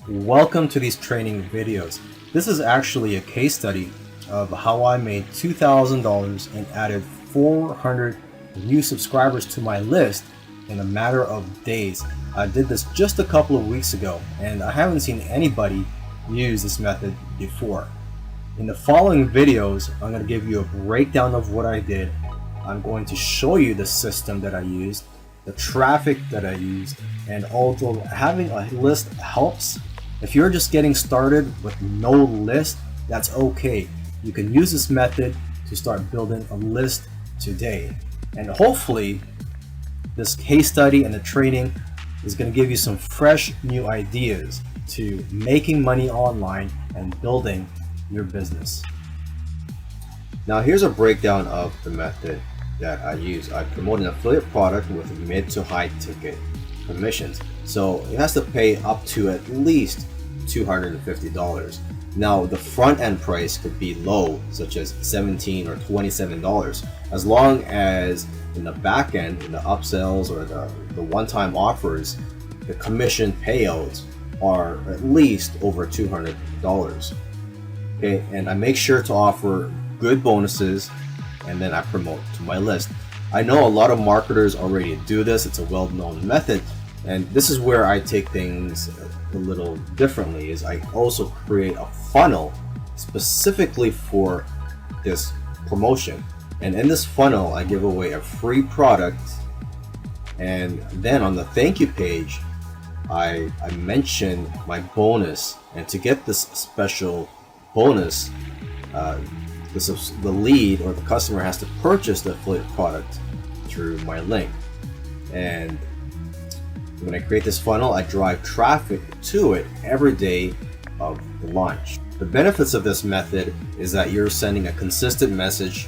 Welcome to these training videos. This is actually a case study of how I made $2,000 and added 400 new subscribers to my list in a matter of days. I did this just a couple of weeks ago and I haven't seen anybody use this method before. In the following videos, I'm going to give you a breakdown of what I did. I'm going to show you the system that I used, the traffic that I used, and although having a list helps, if you're just getting started with no list, that's okay. You can use this method to start building a list today. And hopefully this case study and the training is going to give you some fresh new ideas to making money online and building your business. Now here's a breakdown of the method that I use. I promote an affiliate product with mid to high ticket commissions. So it has to pay up to at least $250. Now the front end price could be low, such as $17 or $27, as long as in the back end, in the upsells or the one-time offers, the commission payouts are at least over $200. Okay, and I make sure to offer good bonuses, and then I promote to my list. I know a lot of marketers already do this. It's a well-known method, and this is where I take things a little differently. Is I also create a funnel specifically for this promotion, and in this funnel I give away a free product, and then on the thank you page I mention my bonus. And to get this special bonus, the lead or the customer has to purchase the affiliate product through my link. And when I create this funnel, I drive traffic to it every day of the launch. The benefits of this method is that you're sending a consistent message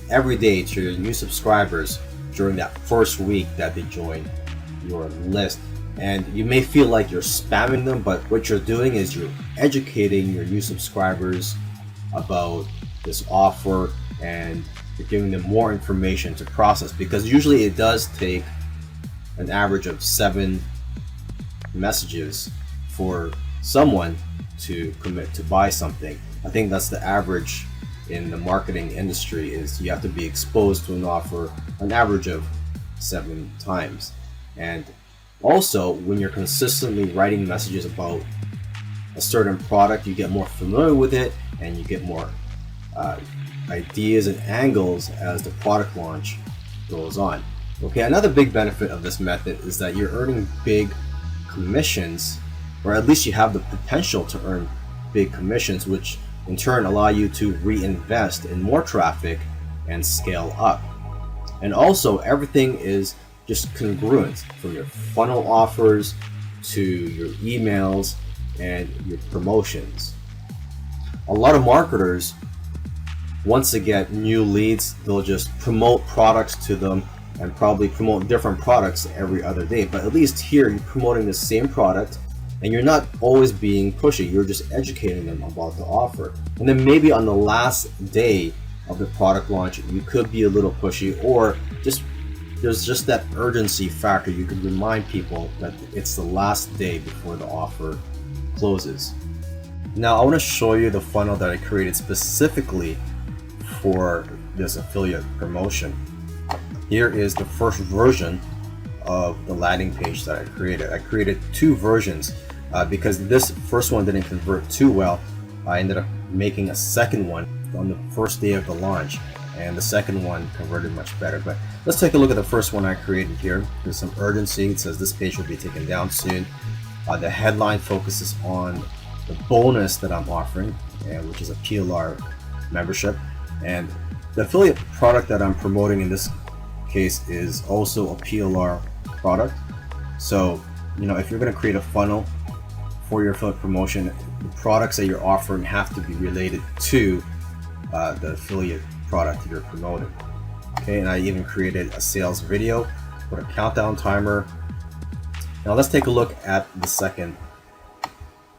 every day to your new subscribers during that first week that they join your list. And you may feel like you're spamming them, but what you're doing is you're educating your new subscribers about this offer, and you're giving them more information to process, because usually it does take an average of 7 messages for someone to commit to buy something. I think that's the average in the marketing industry, is you have to be exposed to an offer an average of 7 times. And also, when you're consistently writing messages about a certain product, you get more familiar with it and you get more ideas and angles as the product launch goes on. Okay, another big benefit of this method is that you're earning big commissions, or at least you have the potential to earn big commissions, which in turn allow you to reinvest in more traffic and scale up. And also, everything is just congruent, from your funnel offers to your emails and your promotions. A lot of marketers, once they get new leads, they'll just promote products to them and probably promote different products every other day. But at least here you're promoting the same product and you're not always being pushy. You're just educating them about the offer. And then maybe on the last day of the product launch, you could be a little pushy, or just there's just that urgency factor. You could remind people that it's the last day before the offer closes. Now I want to show you the funnel that I created specifically for this affiliate promotion. Here is the first version of the landing page that I created. I created 2 versions because this first one didn't convert too well. I ended up making a second one on the first day of the launch, and the second one converted much better. But let's take a look at the first one I created here. There's some urgency. It says this page will be taken down soon. The headline focuses on the bonus that I'm offering, which is a PLR membership. And the affiliate product that I'm promoting in this case is also a PLR product. So, if you're going to create a funnel for your affiliate promotion, the products that you're offering have to be related to the affiliate product you're promoting. Okay, and I even created a sales video, put a countdown timer. Now let's take a look at the second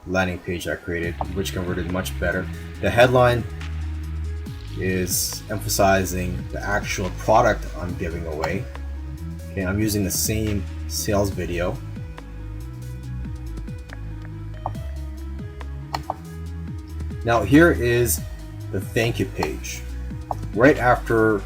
landing page I created, which converted much better. The headline is emphasizing the actual product I'm giving away. Okay, I'm using the same sales video. Now here is the thank you page. Right after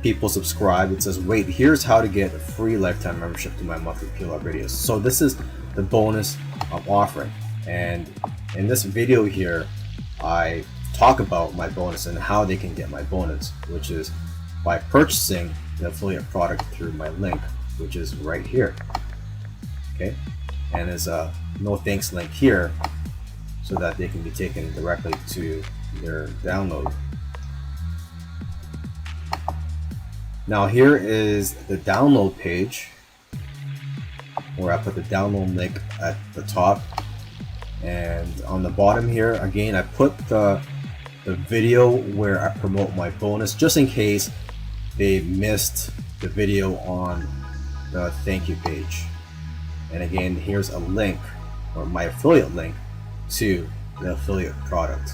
people subscribe, it says, wait, here's how to get a free lifetime membership to my monthly PLR videos. So this is the bonus I'm offering. And in this video here, I talk about my bonus and how they can get my bonus, which is by purchasing the affiliate product through my link, which is right here. Okay, and there's a no thanks link here so that they can be taken directly to their download. Now here is the download page where I put the download link at the top, and on the bottom here again I put the video where I promote my bonus, just in case they missed the video on the thank you page. And again, here's a link, or my affiliate link, to the affiliate product.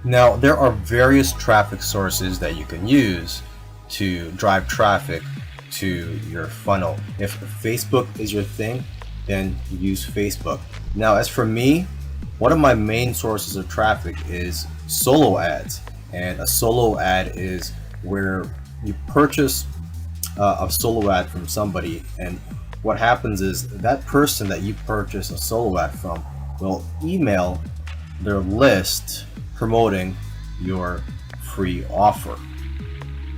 Now there are various traffic sources that you can use to drive traffic to your funnel. If Facebook is your thing, then use Facebook. Now as for me, one of my main sources of traffic is solo ads, and a solo ad is where you purchase a solo ad from somebody, and what happens is that person that you purchase a solo ad from will email their list promoting your free offer.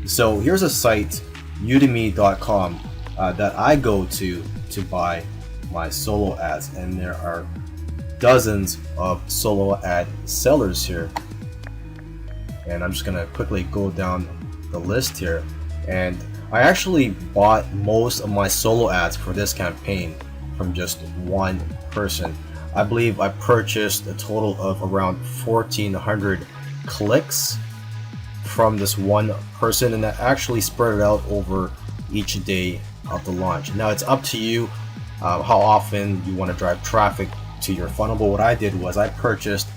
So here's a site, udemy.com, that I go to buy my solo ads, and there are dozens of solo ad sellers here. And I'm just gonna quickly go down the list here, and I actually bought most of my solo ads for this campaign from just one person. I believe I purchased a total of around 1,400 clicks from this one person, and that actually spread it out over each day of the launch. Now it's up to you how often you want to drive traffic to your funnel, but what I did was I purchased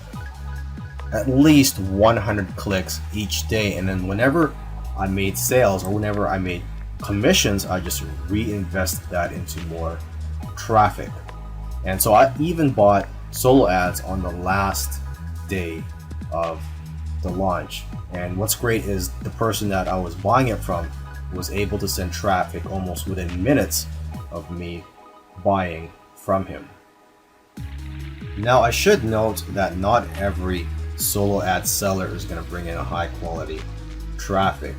at least 100 clicks each day, and then whenever I made sales or whenever I made commissions, I just reinvest that into more traffic. And so I even bought solo ads on the last day of the launch. And what's great is the person that I was buying it from was able to send traffic almost within minutes of me buying from him. Now I should note that not every solo ad seller is going to bring in a high quality traffic.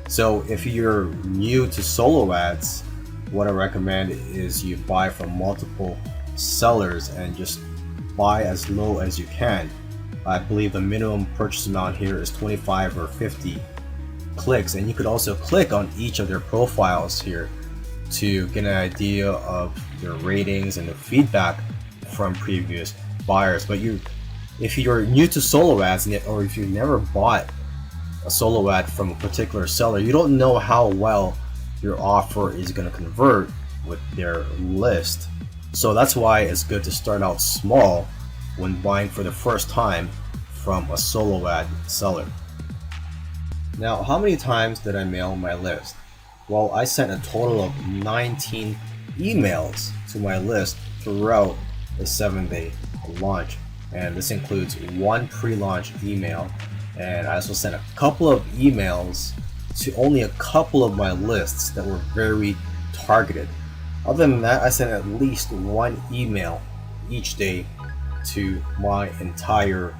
So if you're new to solo ads, what I recommend is you buy from multiple sellers and just buy as low as you can. I believe the minimum purchase amount here is 25 or 50 clicks, and you could also click on each of their profiles here to get an idea of their ratings and the feedback from previous buyers. But if you're new to solo ads, or if you never bought a solo ad from a particular seller, you don't know how well your offer is going to convert with their list. So that's why it's good to start out small when buying for the first time from a solo ad seller. Now, how many times did I mail my list? Well, I sent a total of 19 emails to my list throughout the 7-day launch, and this includes one pre-launch email, and I also sent a couple of emails to only a couple of my lists that were very targeted. Other than that, I sent at least one email each day to my entire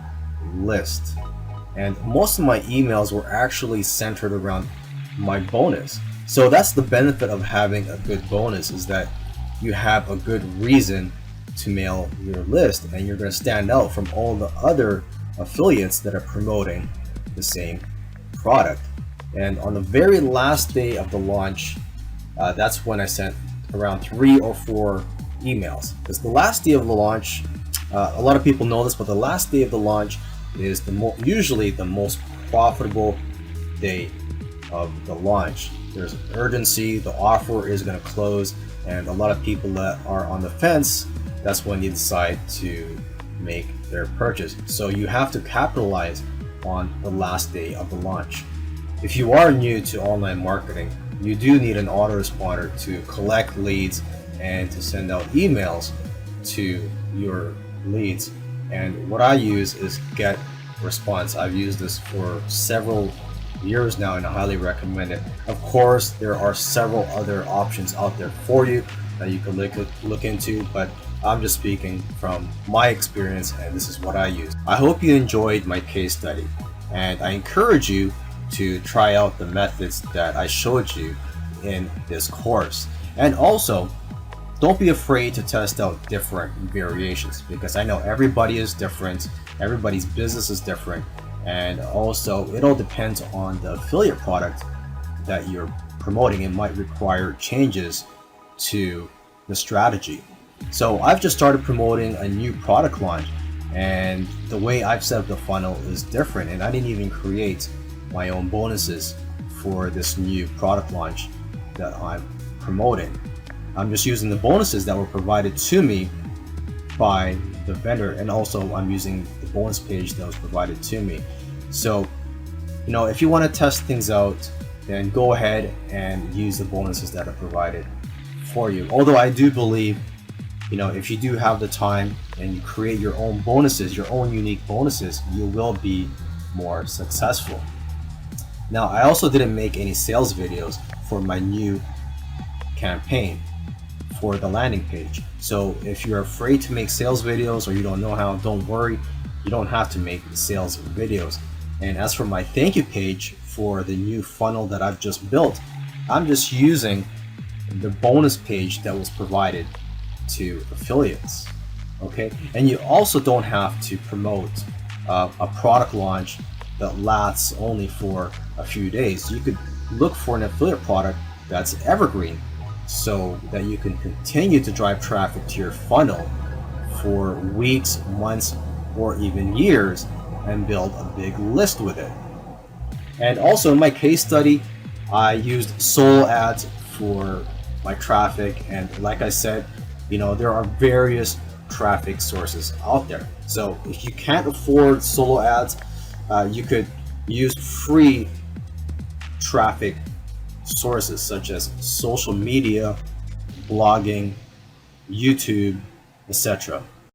list. And most of my emails were actually centered around my bonus. So that's the benefit of having a good bonus, is that you have a good reason to mail your list, and you're going to stand out from all the other affiliates that are promoting the same product. And on the very last day of the launch, that's when I sent around 3 or 4 emails. Because the last day of the launch, a lot of people know this, but the last day of the launch is usually the most profitable day of the launch. There's urgency, the offer is going to close, and a lot of people that are on the fence, that's when you decide to make their purchase. So you have to capitalize on the last day of the launch. If you are new to online marketing, you do need an autoresponder to collect leads and to send out emails to your leads. And what I use is Get Response. I've used this for several years now and I highly recommend it. Of course, there are several other options out there for you that you can look into, but I'm just speaking from my experience and this is what I use. I hope you enjoyed my case study and I encourage you to try out the methods that I showed you in this course. And also, don't be afraid to test out different variations, because I know everybody is different, everybody's business is different, and also it all depends on the affiliate product that you're promoting. It might require changes to the strategy. So I've just started promoting a new product launch and the way I've set up the funnel is different, and I didn't even create my own bonuses for this new product launch that I'm promoting. I'm just using the bonuses that were provided to me by the vendor, and also I'm using the bonus page that was provided to me. So, if you want to test things out, then go ahead and use the bonuses that are provided for you. Although I do believe, if you do have the time and you create your own bonuses, your own unique bonuses, you will be more successful. Now, I also didn't make any sales videos for my new campaign for the landing page. So if you're afraid to make sales videos or you don't know how, don't worry, you don't have to make sales videos. And as for my thank you page for the new funnel that I've just built, I'm just using the bonus page that was provided to affiliates. Okay, and you also don't have to promote a product launch that lasts only for a few days. You could look for an affiliate product that's evergreen, so that you can continue to drive traffic to your funnel for weeks, months, or even years and build a big list with it. And also in my case study, I used solo ads for my traffic, and like I said, there are various traffic sources out there. So if you can't afford solo ads, you could use free traffic sources such as social media, blogging, YouTube, etc.